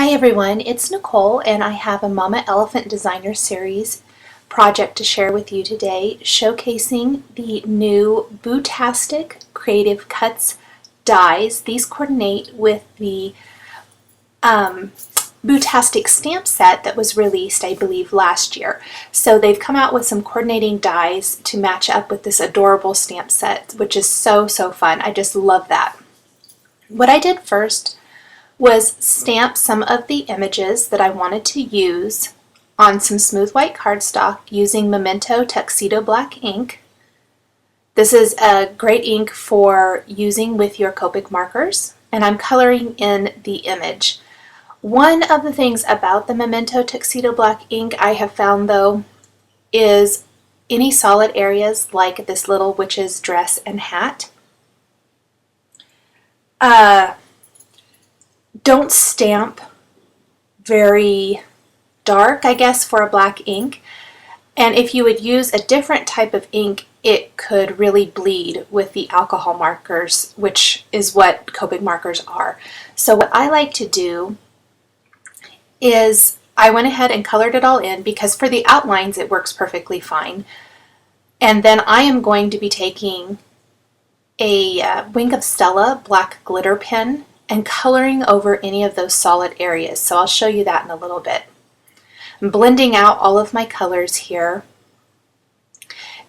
Hi everyone, it's Nicole and I have a Mama Elephant Designer Series project to share with you today, showcasing the new Bootastic Creative Cuts dies. These coordinate with the Bootastic stamp set that was released, I believe, last year. So they've come out with some coordinating dies to match up with this adorable stamp set, which is so fun. I just love that. What I did first was stamp some of the images that I wanted to use on some smooth white cardstock using Memento Tuxedo Black ink. This is a great ink for using with your Copic markers, and I'm coloring in the image. One of the things about the Memento Tuxedo Black ink I have found, though, is any solid areas like this little witch's dress and hat. Don't stamp very dark, I guess, for a black ink. And if you would use a different type of ink, it could really bleed with the alcohol markers, which is what Copic markers are. So what I like to do is I went ahead and colored it all in, because for the outlines it works perfectly fine. And then I am going to be taking a Wink of Stella black glitter pen and coloring over any of those solid areas. So I'll show you that in a little bit. I'm blending out all of my colors here.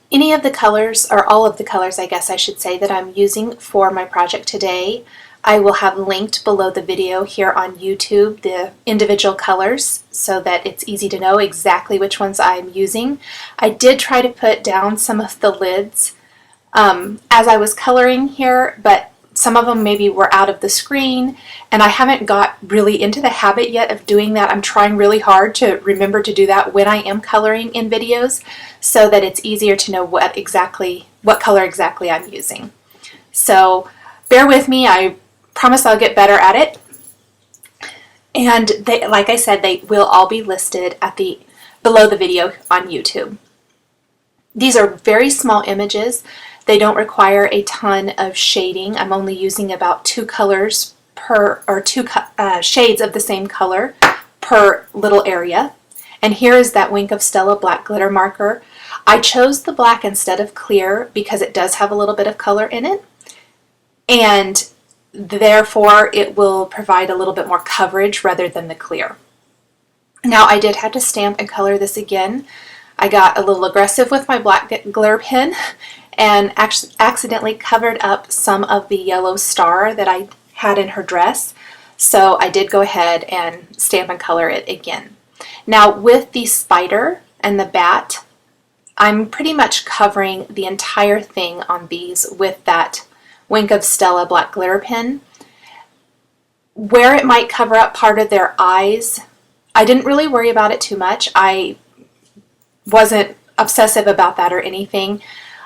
Any of the colors, or all of the colors I guess I should say, that I'm using for my project today, I will have linked below the video here on YouTube, the individual colors, so that it's easy to know exactly which ones I'm using. I did try to put down some of the lids as I was coloring here, but some of them maybe were out of the screen, and I haven't got really into the habit yet of doing that. I'm trying really hard to remember to do that when I am coloring in videos, so that it's easier to know what color exactly I'm using. So bear with me, I promise I'll get better at it. And like I said, they will all be listed at below the video on YouTube. These are very small images. They don't require a ton of shading. I'm only using about two colors per, or two shades of the same color per little area. And here is that Wink of Stella black glitter marker. I chose the black instead of clear because it does have a little bit of color in it, and therefore it will provide a little bit more coverage rather than the clear. Now I did have to stamp and color this again. I got a little aggressive with my black glitter pen and actually accidentally covered up some of the yellow star that I had in her dress. So I did go ahead and stamp and color it again. Now with the spider and the bat, I'm pretty much covering the entire thing on these with that Wink of Stella black glitter pen. Where it might cover up part of their eyes, I didn't really worry about it too much. I wasn't obsessive about that or anything.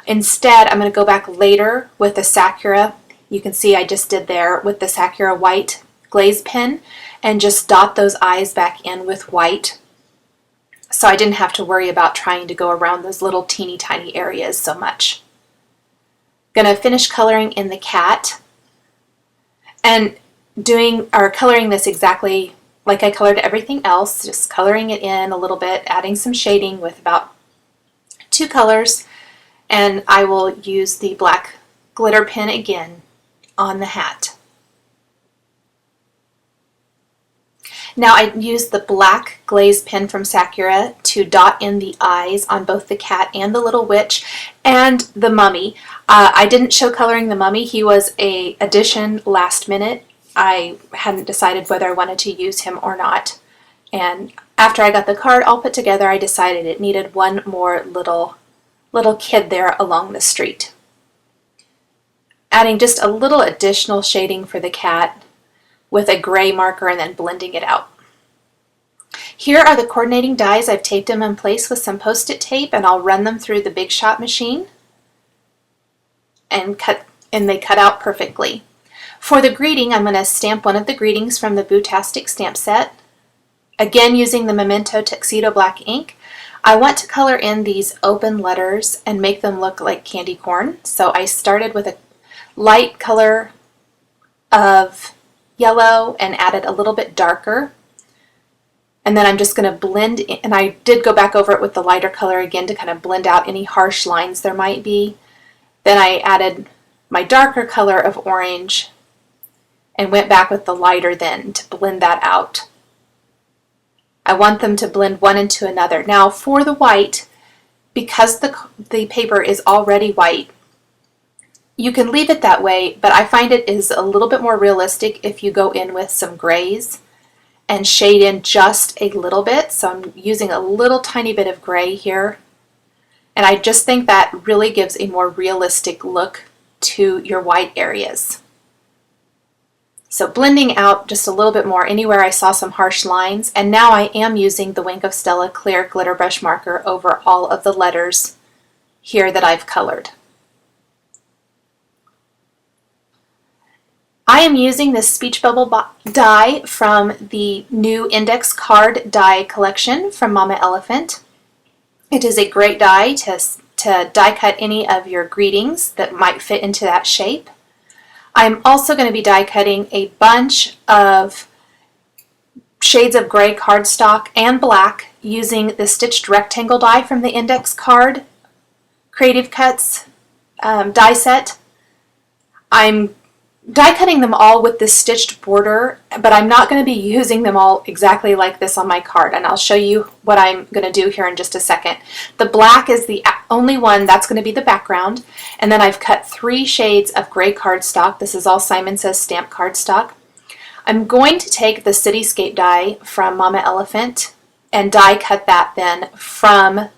Instead, I'm going to go back later with the Sakura. You can see I just did there with the Sakura white glaze pen and just dot those eyes back in with white. So I didn't have to worry about trying to go around those little teeny tiny areas so much. Going to finish coloring in the cat and coloring this exactly like I colored everything else, just coloring it in a little bit, adding some shading with about two colors. And I will use the black glitter pen again on the hat. Now I used the black glaze pen from Sakura to dot in the eyes on both the cat and the little witch and the mummy. I didn't show coloring the mummy. He was an addition last minute. I hadn't decided whether I wanted to use him or not. And after I got the card all put together, I decided it needed one more little kid there along the street. Adding just a little additional shading for the cat with a gray marker and then blending it out. Here are the coordinating dies. I've taped them in place with some post-it tape, and I'll run them through the Big Shot machine and they cut out perfectly. For the greeting, I'm going to stamp one of the greetings from the Bootastic stamp set, again using the Memento Tuxedo Black ink. I want to color in these open letters and make them look like candy corn. So I started with a light color of yellow and added a little bit darker And then I'm just going to blend in, and I did go back over it with the lighter color again to kind of blend out any harsh lines there might be. Then I added my darker color of orange and went back with the lighter then to blend that out. I want them to blend one into another. Now for the white, because the paper is already white, you can leave it that way, but I find it is a little bit more realistic if you go in with some grays and shade in just a little bit. So I'm using a little tiny bit of gray here. And I just think that really gives a more realistic look to your white areas. So blending out just a little bit more anywhere I saw some harsh lines. And now I am using the Wink of Stella clear glitter brush marker over all of the letters here that I've colored. I am using this speech bubble die from the new index card die collection from Mama Elephant. It is a great die to die cut any of your greetings that might fit into that shape. I'm also going to be die cutting a bunch of shades of gray cardstock and black using the stitched rectangle die from the index card Creative Cuts die set. I'm die cutting them all with this stitched border, but I'm not going to be using them all exactly like this on my card, and I'll show you what I'm going to do here in just a second. The black is the only one that's going to be the background, and then I've cut 3 shades of gray cardstock. This is all Simon Says stamp cardstock. I'm going to take the Cityscape die from Mama Elephant and die cut that then from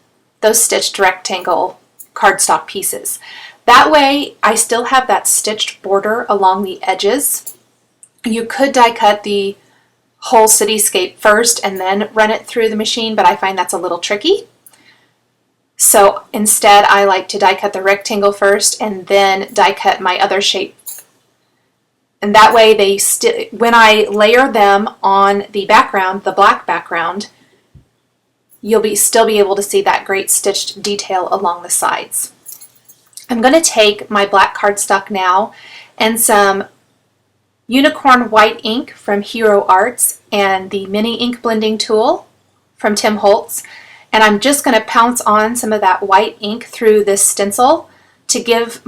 those stitched rectangle cardstock pieces. That way I still have that stitched border along the edges. You could die cut the whole cityscape first and then run it through the machine, but I find that's a little tricky. So instead I like to die cut the rectangle first and then die cut my other shape. And that way they when I layer them on the background, the black background, you'll still be able to see that great stitched detail along the sides. I'm going to take my black cardstock now and some unicorn white ink from Hero Arts and the mini ink blending tool from Tim Holtz, and I'm just going to pounce on some of that white ink through this stencil to give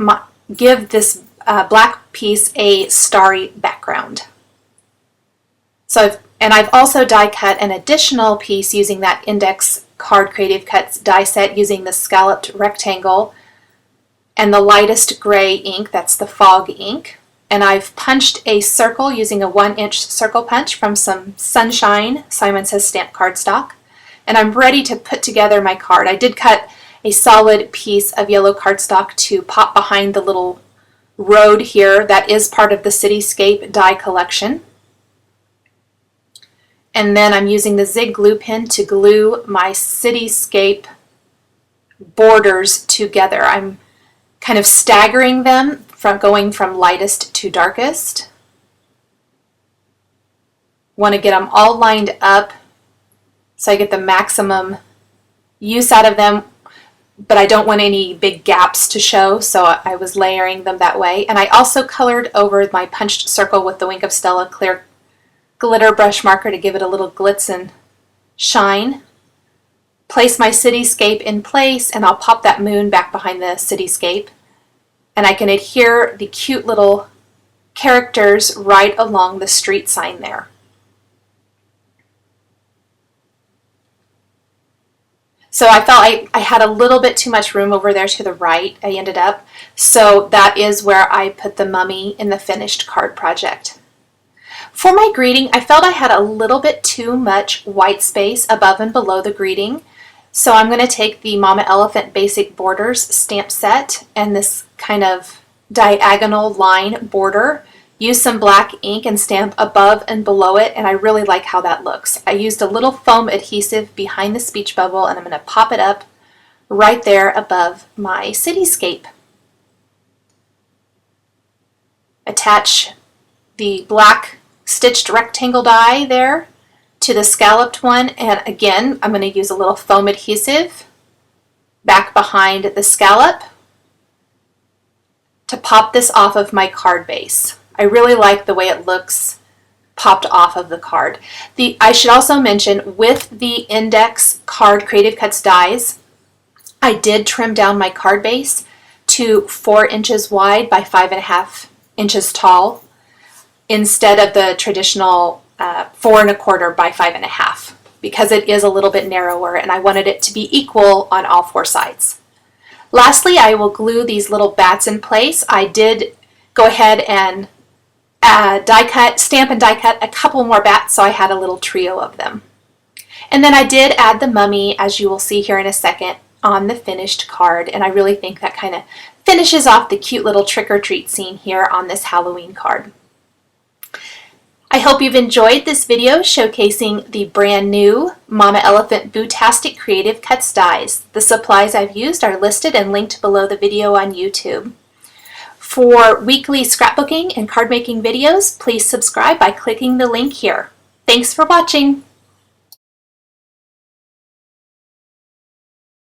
this black piece a starry background. And I've also die cut an additional piece using that index card Creative Cuts die set using the scalloped rectangle and the lightest gray ink, that's the fog ink. And I've punched a circle using a 1-inch circle punch from some Sunshine Simon Says stamp cardstock. And I'm ready to put together my card. I did cut a solid piece of yellow cardstock to pop behind the little road here that is part of the Cityscape die collection. And then I'm using the Zig glue pen to glue my Cityscape borders together. I'm kind of staggering them from going from lightest to darkest. Want to get them all lined up so I get the maximum use out of them, but I don't want any big gaps to show, so I was layering them that way. And I also colored over my punched circle with the Wink of Stella clear glitter brush marker to give it a little glitz and shine. Place my cityscape in place, and I'll pop that moon back behind the cityscape. And I can adhere the cute little characters right along the street sign there. So I felt I had a little bit too much room over there to the right, I ended up. So that is where I put the mummy in the finished card project. For my greeting, I felt I had a little bit too much white space above and below the greeting. So I'm going to take the Mama Elephant Basic Borders stamp set and this kind of diagonal line border. Use some black ink and stamp above and below it, and I really like how that looks. I used a little foam adhesive behind the speech bubble, and I'm going to pop it up right there above my cityscape. Attach the black stitched rectangle die there to the scalloped one, and again I'm going to use a little foam adhesive back behind the scallop to pop this off of my card base. I really like the way it looks popped off of the card. I should also mention, with the index card Creative Cuts dies, I did trim down my card base to 4 inches wide by 5.5 inches tall instead of the traditional 4 1/4 by 5.5, because it is a little bit narrower and I wanted it to be equal on all 4 sides. Lastly, I will glue these little bats in place. I did go ahead and stamp and die cut a couple more bats, so I had a little trio of them. And then I did add the mummy, as you will see here in a second, on the finished card, and I really think that kind of finishes off the cute little trick-or-treat scene here on this Halloween card. I hope you've enjoyed this video showcasing the brand new Mama Elephant Bootastic Creative Cuts dies. The supplies I've used are listed and linked below the video on YouTube. For weekly scrapbooking and card making videos, please subscribe by clicking the link here. Thanks for watching!